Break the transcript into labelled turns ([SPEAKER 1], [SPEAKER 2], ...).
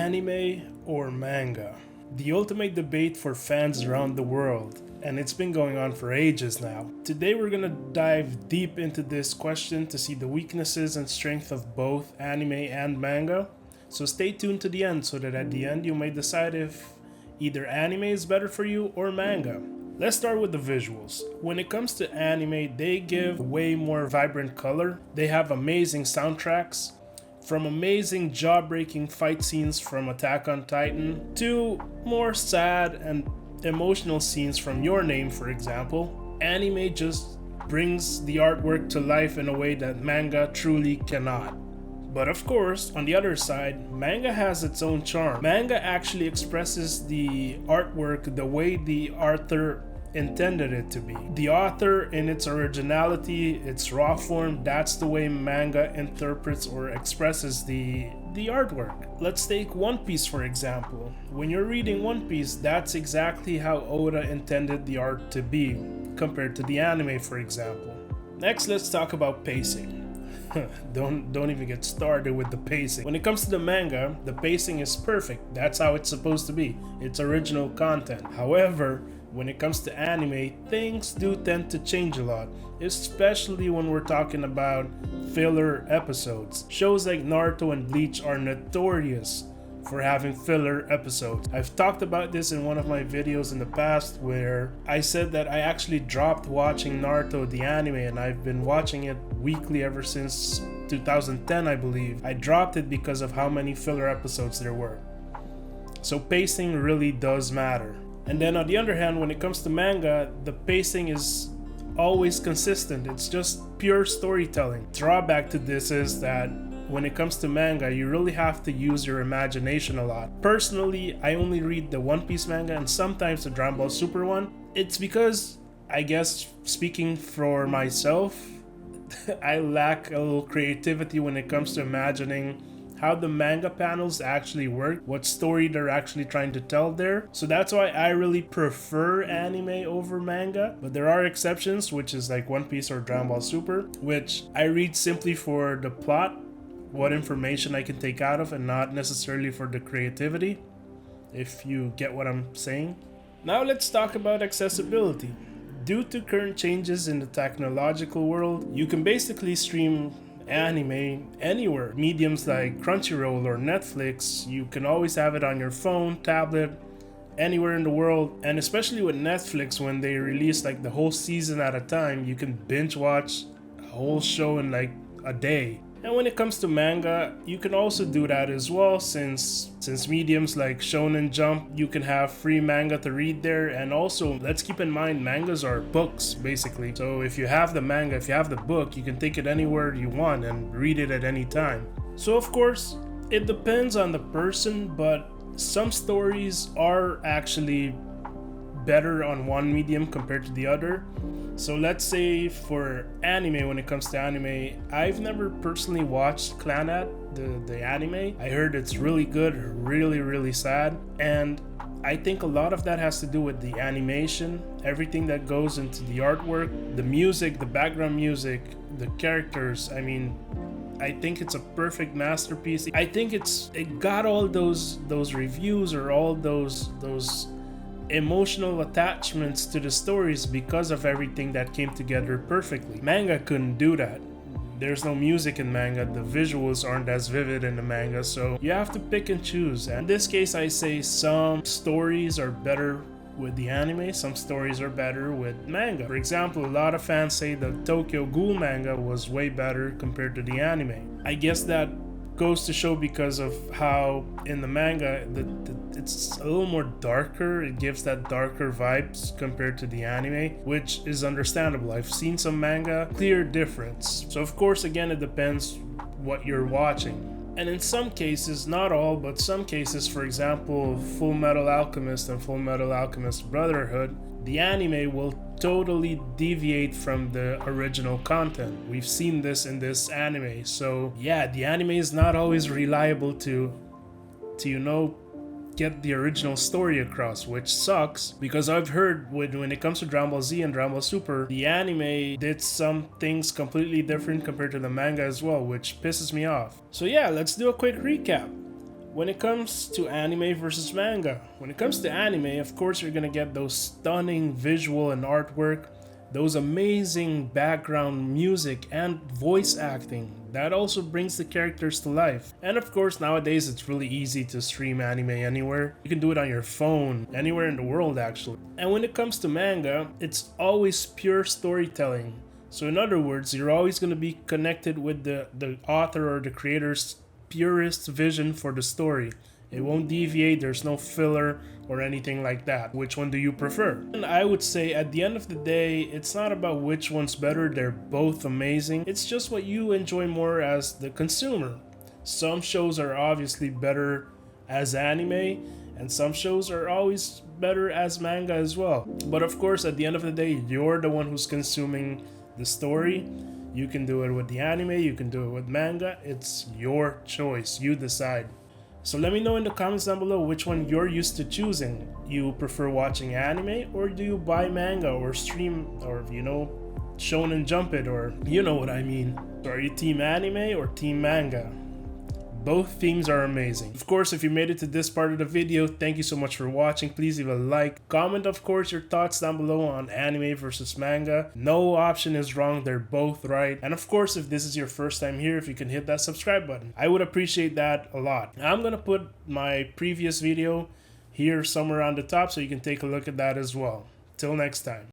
[SPEAKER 1] Anime or manga? The ultimate debate for fans around the world, and it's been going on for ages now. Today we're gonna dive deep into this question to see the weaknesses and strength of both anime and manga. So stay tuned to the end so that at the end you may decide if either anime is better for you or manga. Let's start with the visuals. When it comes to anime, they give way more vibrant color. They have amazing soundtracks. From amazing jaw-breaking fight scenes from Attack on Titan to more sad and emotional scenes from Your Name, for example, anime just brings the artwork to life in a way that manga truly cannot. But of course, on the other side, manga has its own charm. Manga actually expresses the artwork the way the author intended it to be. The author, in its originality, its raw form, that's the way manga interprets or expresses the artwork. Let's take One Piece for example. When you're reading One Piece, that's exactly how Oda intended the art to be, compared to the anime, for example. Next, let's talk about pacing. Don't even get started with the pacing. When it comes to the manga, the pacing is perfect. That's how it's supposed to be. It's original content. However, when it comes to anime, things do tend to change a lot, especially when we're talking about filler episodes. Shows like Naruto and Bleach are notorious for having filler episodes. I've talked about this in one of my videos in the past where I said that I actually dropped watching Naruto the anime, and I've been watching it weekly ever since 2010, I believe. I dropped it because of how many filler episodes there were. So pacing really does matter. And then on the other hand, when it comes to manga, the pacing is always consistent. It's just pure storytelling. Drawback to this is that when it comes to manga, you really have to use your imagination a lot. Personally, I only read the One Piece manga and sometimes the Dragon Ball Super one. It's because, I guess, speaking for myself, I lack a little creativity when it comes to imagining how the manga panels actually work, what story they're actually trying to tell there. So that's why I really prefer anime over manga. But there are exceptions, which is like One Piece or Dragon Ball Super, which I read simply for the plot, what information I can take out of, and not necessarily for the creativity, if you get what I'm saying. Now let's talk about accessibility. Due to current changes in the technological world, you can basically stream anime anywhere. Mediums like Crunchyroll or Netflix, you can always have it on your phone, tablet, anywhere in the world. And especially with Netflix, when they release like the whole season at a time, you can binge watch a whole show in like a day. And when it comes to manga, you can also do that as well, since mediums like Shonen Jump, you can have free manga to read there. And also, let's keep in mind, mangas are books basically. So if you have the manga, if you have the book, you can take it anywhere you want and read it at any time. So of course, it depends on the person, but some stories are actually better on one medium compared to the other. So let's say for anime, when it comes to anime, I've never personally watched Clannad, the anime. I heard it's really good, really sad. And I think a lot of that has to do with the animation, everything that goes into the artwork, the music, the background music, the characters. I mean, I think it's a perfect masterpiece. I think it got all those reviews or all those emotional attachments to the stories because of everything that came together perfectly. Manga couldn't do that. There's no music in manga, the visuals aren't as vivid in the manga, so you have to pick and choose. And in this case, I say some stories are better with the anime, some stories are better with manga. For example, a lot of fans say the Tokyo Ghoul manga was way better compared to the anime. I guess that goes to show because of how in the manga it's a little more darker. It gives that darker vibes compared to the anime, which is understandable. I've seen some manga, clear difference. So of course, again, it depends what you're watching. And in some cases, not all, but some cases, for example, Full Metal Alchemist and Full Metal Alchemist Brotherhood, the anime will totally deviate from the original content. We've seen this in this anime. So yeah, the anime is not always reliable to get the original story across, which sucks because I've heard when it comes to Dragon Ball Z and Dragon Ball Super, the anime did some things completely different compared to the manga as well, which pisses me off. So yeah, let's do a quick recap. When it comes to anime versus manga, when it comes to anime, of course you're gonna get those stunning visual and artwork, those amazing background music and voice acting that also brings the characters to life. And of course nowadays it's really easy to stream anime anywhere. You can do it on your phone, anywhere in the world actually. And when it comes to manga, it's always pure storytelling. So in other words, you're always going to be connected with the author or the creator's purest vision for the story. It won't deviate, there's no filler or anything like that. Which one do you prefer? And I would say at the end of the day, it's not about which one's better, they're both amazing. It's just what you enjoy more as the consumer. Some shows are obviously better as anime, and some shows are always better as manga as well. But of course, at the end of the day, you're the one who's consuming the story. You can do it with the anime, you can do it with manga. It's your choice, you decide. So let me know in the comments down below which one you're used to choosing. You prefer watching anime, or do you buy manga or stream, or Shonen Jump It, or you know what I mean. So are you team anime or team manga? Both themes are amazing. Of course, if you made it to this part of the video, thank you so much for watching. Please leave a like. Comment, of course, your thoughts down below on anime versus manga. No option is wrong, they're both right. And of course, if this is your first time here, if you can hit that subscribe button, I would appreciate that a lot. I'm gonna put my previous video here somewhere on the top so you can take a look at that as well. Till next time.